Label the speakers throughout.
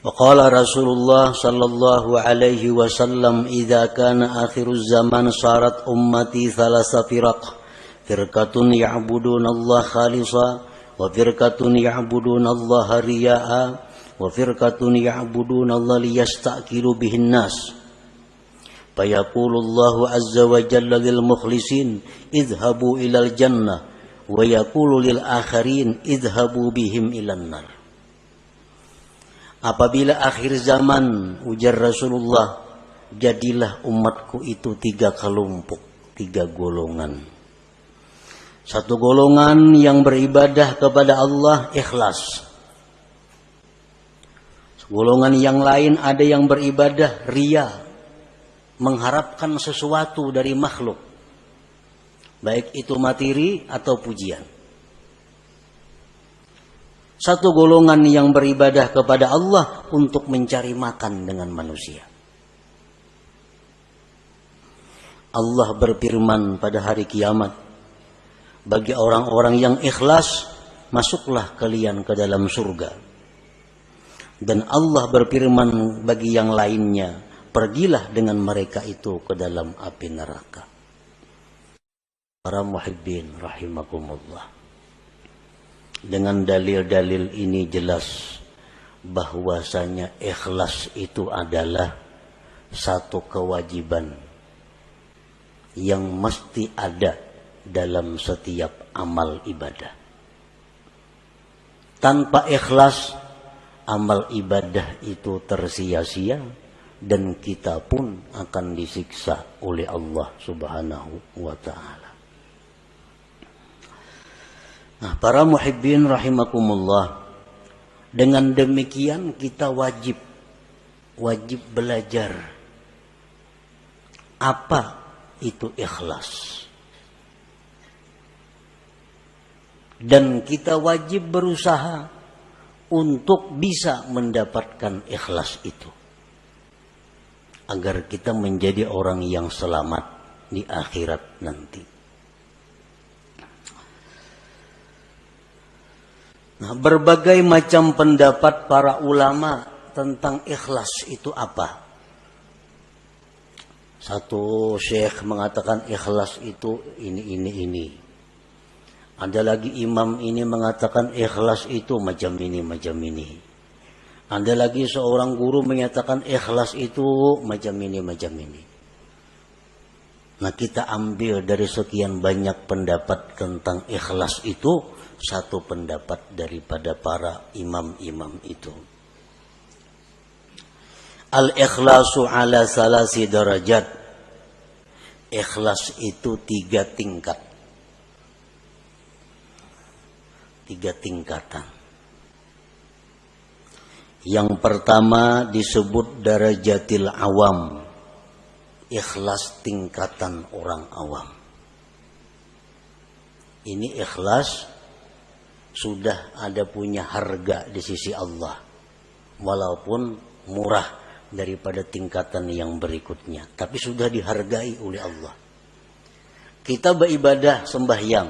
Speaker 1: وقال رسول الله صلى الله عليه وسلم إذا كان آخر الزمان صارت أمتي ثلاث فرق فرقة يعبدون الله خالصا وفرقة يعبدون الله رياء وفرقة يعبدون الله ليستأكلوا به الناس فيقول الله عز وجل للمخلصين اذهبوا إلى الجنة ويقول للآخرين اذهبوا بهم إلى النار. Apabila akhir zaman, ujar Rasulullah, jadilah umatku itu 3 kelompok, 3 golongan. Satu golongan yang beribadah kepada Allah ikhlas. Golongan yang lain ada yang beribadah riya, mengharapkan sesuatu dari makhluk, baik itu materi atau pujian. Satu golongan yang beribadah kepada Allah untuk mencari makan dengan manusia. Allah berfirman pada hari kiamat, bagi orang-orang yang ikhlas, masuklah kalian ke dalam surga. Dan Allah berfirman bagi yang lainnya, pergilah dengan mereka itu ke dalam api neraka. Para muhibbin rahimakumullah. Dengan dalil-dalil ini jelas bahwasanya ikhlas itu adalah satu kewajiban yang mesti ada dalam setiap amal ibadah. Tanpa ikhlas, amal ibadah itu tersia-sia dan kita pun akan disiksa oleh Allah Subhanahu wa ta'ala. Nah, para muhibbin rahimakumullah, dengan demikian kita wajib belajar apa itu ikhlas. Dan kita wajib berusaha untuk bisa mendapatkan ikhlas itu, agar kita menjadi orang yang selamat di akhirat nanti. Nah, berbagai macam pendapat para ulama tentang ikhlas itu apa? Satu syekh mengatakan ikhlas itu ini. Ada lagi imam ini mengatakan ikhlas itu macam ini. Ada lagi seorang guru menyatakan ikhlas itu macam ini. Nah, kita ambil dari sekian banyak pendapat tentang ikhlas itu satu pendapat daripada para imam-imam itu. Al-ikhlasu ala salasi darajat. Ikhlas itu 3 tingkat. 3 tingkatan. Yang pertama disebut darajatil awam. Ikhlas tingkatan orang awam. Ini ikhlas sudah ada punya harga di sisi Allah, walaupun murah daripada tingkatan yang berikutnya, tapi sudah dihargai oleh Allah. Kita beribadah sembahyang,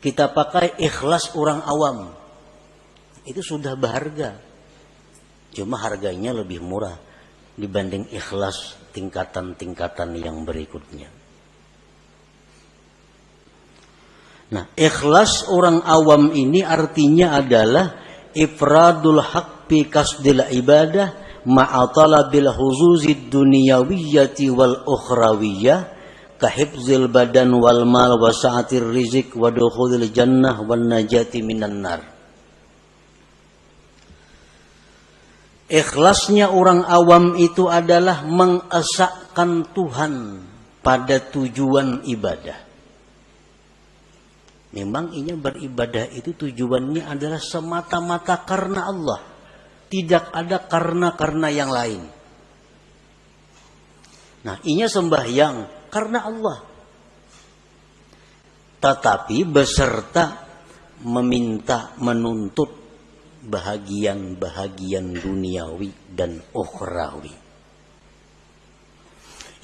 Speaker 1: kita pakai ikhlas orang awam, itu sudah berharga, cuma harganya lebih murah dibanding ikhlas tingkatan-tingkatan yang berikutnya. Nah, ikhlas orang awam ini artinya adalah ifradul haq bi kasdil ibadah ma'a talabil huzuzid dunyawiyyati wal ukhrawiyyah ka hifzil badan wal mal wa sa'atir rizq wa dukhulil jannah wan najati minan nar. Ikhlasnya orang awam itu adalah mengesahkan Tuhan pada tujuan ibadah. Memang ini beribadah itu tujuannya adalah semata-mata karena Allah. Tidak ada karena yang lain. Nah, ini sembahyang karena Allah. Tetapi beserta menuntut bahagian duniawi dan ukhrawi.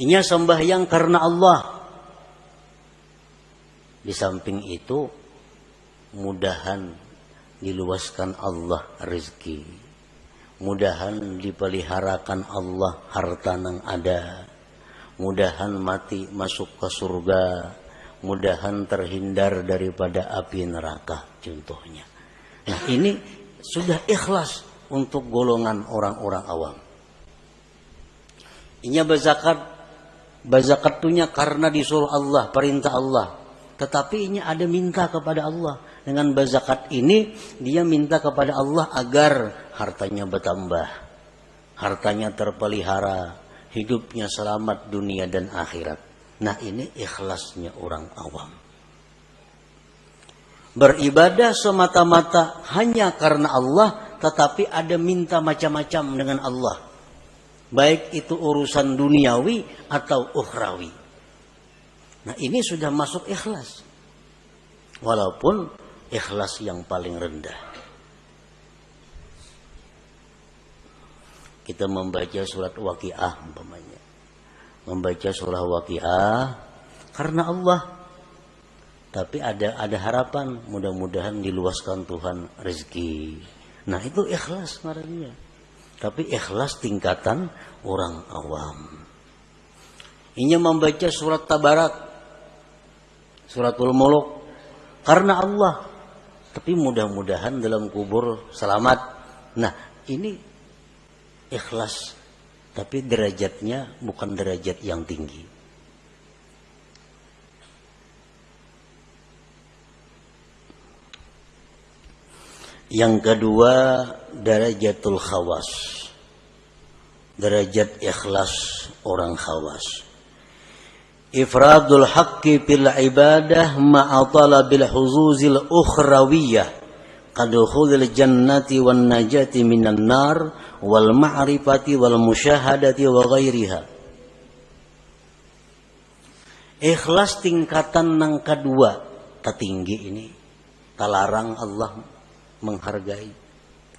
Speaker 1: Ini sembahyang karena Allah. Di samping itu, mudahan diluaskan Allah rezeki. Mudahan dipeliharakan Allah harta nang ada. Mudahan mati masuk ke surga. Mudahan terhindar daripada api neraka contohnya. Nah ini sudah ikhlas untuk golongan orang-orang awam. Inya bazakatunya karena disuruh Allah, perintah Allah. Tetapi ini ada minta kepada Allah. Dengan berzakat ini dia minta kepada Allah agar hartanya bertambah, hartanya terpelihara, hidupnya selamat dunia dan akhirat. Nah ini ikhlasnya orang awam. Beribadah semata-mata hanya karena Allah, tetapi ada minta macam-macam dengan Allah. Baik itu urusan duniawi atau ukhrawi. Nah ini sudah masuk ikhlas. Walaupun ikhlas yang paling rendah. Kita membaca surat Waqiah umpamanya. Membaca surah Waqiah karena Allah. Tapi ada harapan, mudah-mudahan diluaskan Tuhan rezeki. Nah itu ikhlas ngarannya. Tapi ikhlas tingkatan orang awam. Ini membaca surat Tabarak, Suratul Muluk karena Allah, tapi mudah-mudahan dalam kubur selamat. Nah ini ikhlas, tapi derajatnya bukan derajat yang tinggi. Yang kedua, darajatul khawas, derajat ikhlas orang khawas. Ifradul haqqi fil ibadah ma'a talabil huzuzil ukhrawiyah kadukhulil jannati wan najati minan nar wal ma'rifati wal musyahadati wa ghairiha. Ikhlas tingkatan yang kedua tertinggi ini, talarang Allah menghargai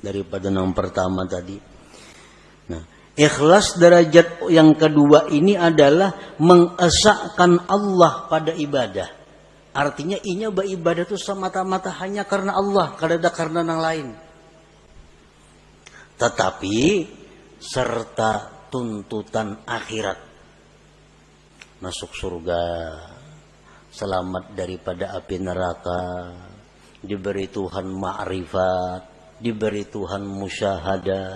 Speaker 1: daripada yang pertama tadi. Nah, ikhlas derajat yang kedua ini adalah mengesahkan Allah pada ibadah. Artinya inya beribadah itu semata-mata hanya karena Allah, kada karena yang lain. Tetapi serta tuntutan akhirat. Masuk surga, selamat daripada api neraka, diberi Tuhan ma'rifat, diberi Tuhan musyahadah.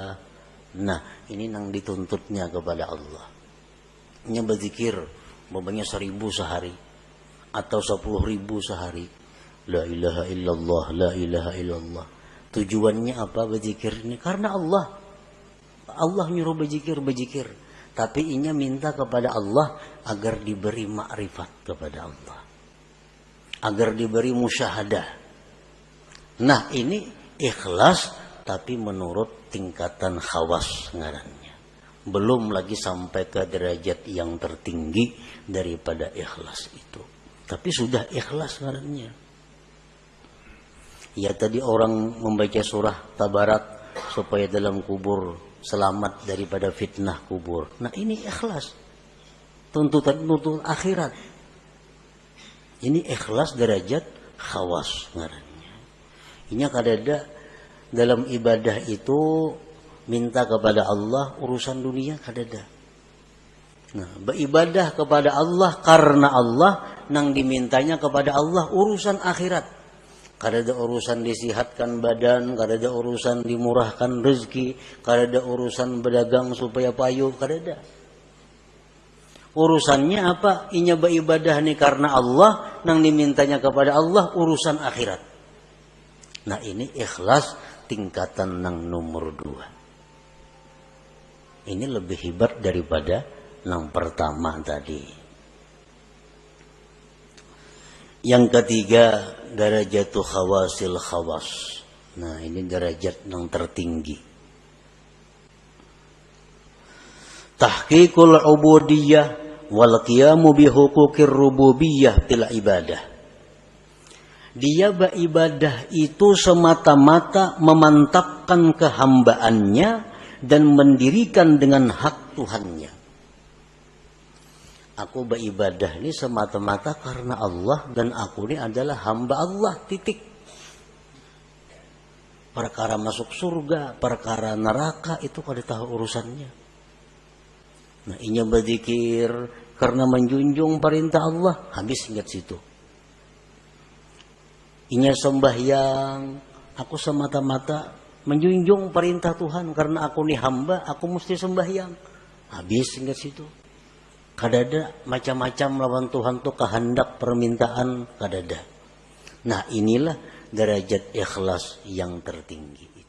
Speaker 1: Nah, ini yang dituntutnya kepada Allah. Ini berzikir, umpamanya 1000 sehari atau 10.000 sehari. La ilaha illallah, la ilaha illallah. Tujuannya apa berzikir ini? Karena Allah. Allah nyuruh berzikir. Tapi inya minta kepada Allah agar diberi makrifat kepada Allah. Agar diberi musyahadah. Nah, ini ikhlas tapi menurut tingkatan khawas ngarannya. Belum lagi sampai ke derajat yang tertinggi daripada ikhlas itu. Tapi sudah ikhlas ngarannya. Ya tadi orang membaca surah Tabarak supaya dalam kubur selamat daripada fitnah kubur. Nah ini ikhlas. Tuntutan akhirat. Ini ikhlas derajat khawas ngarannya. Ini kadada dalam ibadah itu minta kepada Allah urusan dunia kadada. Nah, beribadah kepada Allah karena Allah, nang dimintanya kepada Allah urusan akhirat. Kadada urusan disihatkan badan, kadada urusan dimurahkan rezeki, kadada urusan berdagang supaya payu, kadada. Urusannya apa? Inya beribadah nih karena Allah, nang dimintanya kepada Allah urusan akhirat. Nah, ini ikhlas tingkatan nang nomor 2. Ini lebih hebat daripada yang pertama tadi. Yang ketiga, darajatul khawasil khawas. Nah, ini derajat yang tertinggi. Tahqiqul ubudiyah wal qiyamu bi huquqir rububiyah fil ibadah. Dia beribadah itu semata-mata memantapkan kehambaannya dan mendirikan dengan hak Tuhannya. Aku beribadah ini semata-mata karena Allah dan aku ini adalah hamba Allah, titik. Perkara masuk surga, perkara neraka itu kada tahu urusannya. Nah, inya berzikir karena menjunjung perintah Allah, habis ingat situ. Inya sembahyang, aku semata-mata menjunjung perintah Tuhan karena aku nih hamba, aku mesti sembahyang. Habis ingat situ. Kadada macam-macam lawan Tuhan tuh kehendak permintaan kadada. Nah, inilah derajat ikhlas yang tertinggi.